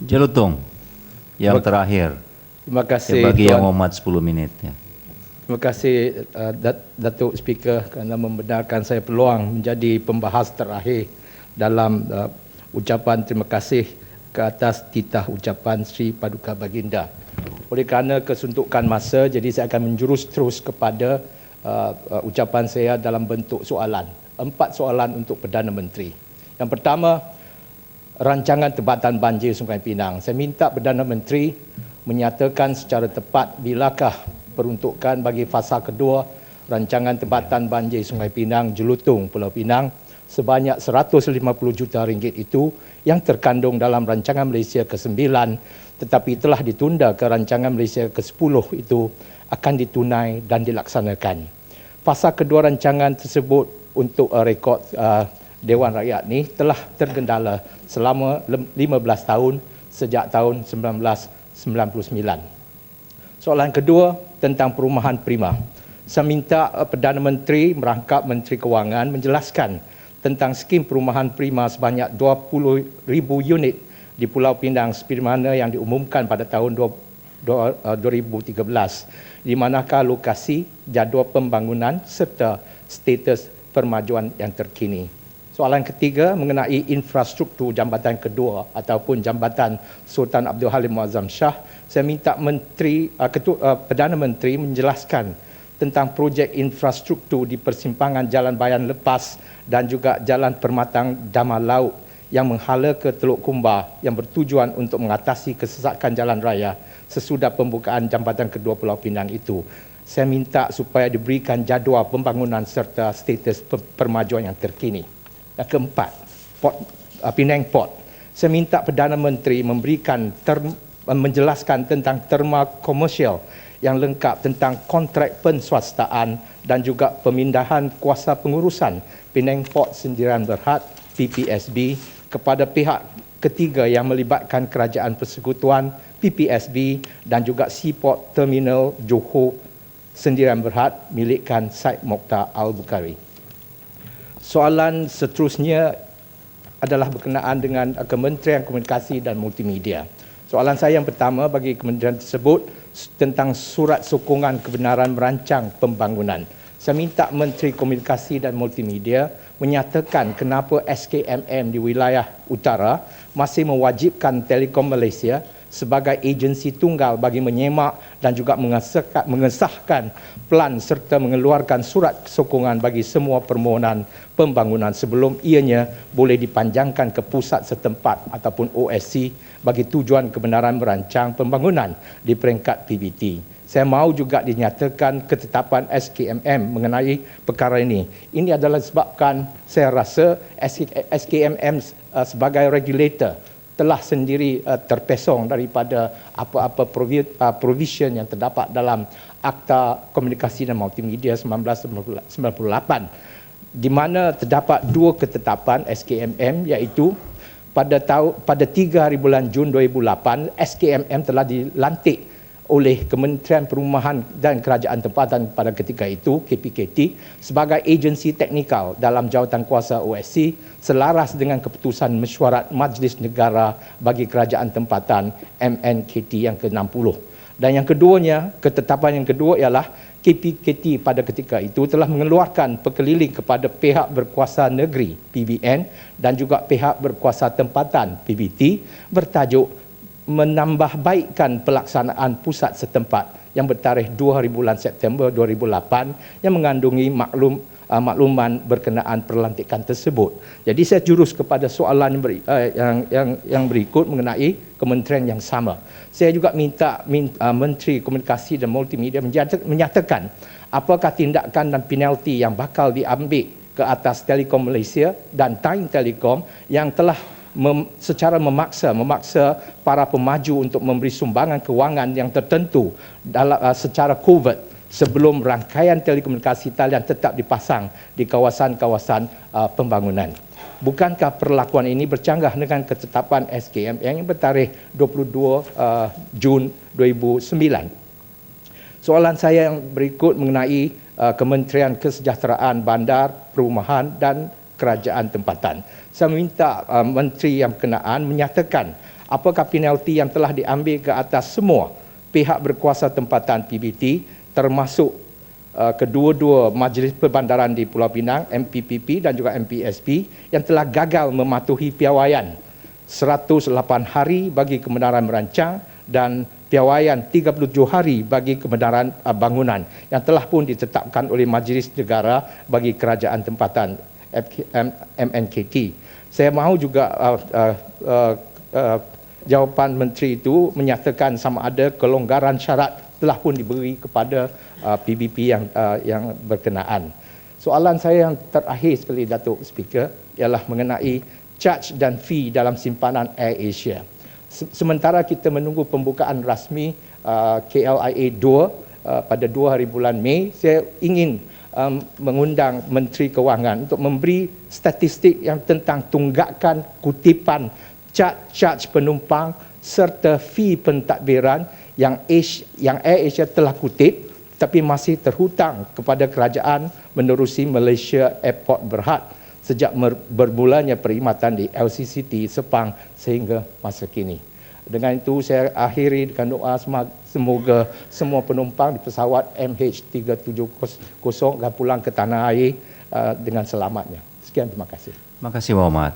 Jelutong, yang terakhir. Terima kasih Bagi Tuan. yang hormat 10 menit. Ya. Terima kasih Datuk Speaker kerana membenarkan saya peluang menjadi pembahas terakhir dalam ucapan terima kasih ke atas titah ucapan Sri Paduka Baginda. Oleh kerana kesuntukan masa, jadi saya akan menjurus terus kepada ucapan saya dalam bentuk soalan. 4 soalan untuk Perdana Menteri. Yang pertama, rancangan tempatan banjir Sungai Pinang. Saya minta Perdana Menteri menyatakan secara tepat bilakah peruntukan bagi fasa kedua rancangan tempatan banjir Sungai Pinang, Jelutong, Pulau Pinang sebanyak 150 juta ringgit itu yang terkandung dalam rancangan Malaysia ke-9 tetapi telah ditunda ke rancangan Malaysia ke-10 itu akan ditunai dan dilaksanakan. Fasa kedua rancangan tersebut untuk rekod Dewan Rakyat ni telah tergendala selama 15 tahun sejak tahun 1999. Soalan kedua tentang perumahan prima. Saya minta Perdana Menteri merangkap Menteri Kewangan menjelaskan tentang skim perumahan prima sebanyak 20,000 unit di Pulau Pinang seperti mana yang diumumkan pada tahun 2013. Di manakah lokasi, jadual pembangunan serta status permajuan yang terkini. Soalan ketiga mengenai infrastruktur jambatan kedua ataupun jambatan Sultan Abdul Halim Muazzam Shah. Saya minta Perdana Menteri menjelaskan tentang projek infrastruktur di persimpangan Jalan Bayan Lepas dan juga Jalan Permatang Damar Laut yang menghala ke Teluk Kumbar yang bertujuan untuk mengatasi kesesakan jalan raya sesudah pembukaan jambatan kedua Pulau Pinang itu. Saya minta supaya diberikan jadual pembangunan serta status permajuan yang terkini. Yang keempat, Penang Port. Saya minta Perdana Menteri menjelaskan tentang terma komersial yang lengkap tentang kontrak penswastaan dan juga pemindahan kuasa pengurusan Penang Port Sendirian Berhad PPSB kepada pihak ketiga yang melibatkan Kerajaan Persekutuan PPSB dan juga Seaport Terminal Johor Sendirian Berhad milikkan Syed Mokhtar Al-Bukhari. Soalan seterusnya adalah berkenaan dengan Kementerian Komunikasi dan Multimedia. Soalan saya yang pertama bagi kementerian tersebut tentang surat sokongan kebenaran merancang pembangunan. Saya minta Menteri Komunikasi dan Multimedia menyatakan kenapa SKMM di wilayah utara masih mewajibkan Telekom Malaysia sebagai agensi tunggal bagi menyemak dan juga mengesahkan plan serta mengeluarkan surat sokongan bagi semua permohonan pembangunan sebelum ianya boleh dipanjangkan ke pusat setempat ataupun OSC bagi tujuan kebenaran merancang pembangunan di peringkat PBT. Saya mahu juga dinyatakan ketetapan SKMM mengenai perkara ini. Ini adalah sebabkan saya rasa SKMM sebagai regulator telah sendiri terpesong daripada apa-apa provision yang terdapat dalam Akta Komunikasi dan Multimedia 1998 di mana terdapat 2 ketetapan SKMM iaitu pada 3 hari bulan Jun 2008 SKMM telah dilantik oleh Kementerian Perumahan dan Kerajaan Tempatan pada ketika itu KPKT sebagai agensi teknikal dalam jawatankuasa OSC selaras dengan keputusan mesyuarat Majlis Negara bagi Kerajaan Tempatan MNKT yang ke-60. Dan yang keduanya, ketetapan yang kedua ialah KPKT pada ketika itu telah mengeluarkan perkeliling kepada pihak berkuasa negeri PBN dan juga pihak berkuasa tempatan PBT bertajuk menambahbaikkan pelaksanaan pusat setempat yang bertarikh 2 hari bulan September 2008 yang mengandungi makluman berkenaan perlantikan tersebut. Jadi saya jurus kepada soalan yang berikut mengenai kementerian yang sama. Saya juga minta Menteri Komunikasi dan Multimedia menyatakan apakah tindakan dan penalti yang bakal diambil ke atas Telekom Malaysia dan Time Telekom yang telah secara memaksa para pemaju untuk memberi sumbangan kewangan yang tertentu dalam secara covert sebelum rangkaian telekomunikasi talian tetap dipasang di kawasan-kawasan pembangunan. Bukankah perlakuan ini bercanggah dengan ketetapan SKM yang bertarikh 22 Jun 2009? Soalan saya yang berikut mengenai Kementerian Kesejahteraan Bandar, Perumahan dan Kerajaan Tempatan. Saya minta menteri yang berkenaan menyatakan Apakah penalti yang telah diambil ke atas semua pihak berkuasa tempatan PBT termasuk kedua-dua majlis perbandaran di Pulau Pinang, MPPP dan juga MPSP yang telah gagal mematuhi piawaian 108 hari bagi kebenaran merancang dan piawaian 37 hari bagi kebenaran bangunan yang telah pun ditetapkan oleh Majlis Negara bagi Kerajaan Tempatan MNKT. Saya mahu juga jawapan menteri itu menyatakan sama ada kelonggaran syarat telah pun diberi kepada PBP yang berkenaan. Soalan saya yang terakhir sekali Datuk Speaker ialah mengenai charge dan fee dalam simpanan Air Asia. Sementara kita menunggu pembukaan rasmi KLIA 2 pada 2 hari bulan Mei, saya ingin mengundang Menteri Kewangan untuk memberi statistik yang tentang tunggakan kutipan charge penumpang serta fee pentadbiran yang Air Asia telah kutip tapi masih terhutang kepada kerajaan menerusi Malaysia Airport Berhad sejak bermulanya perkhidmatan di LCCT Sepang sehingga masa kini. Dengan itu saya akhiri dengan doa semoga semua penumpang di pesawat MH370 akan pulang ke tanah air dengan selamatnya. Sekian, terima kasih. Terima kasih Muhammad.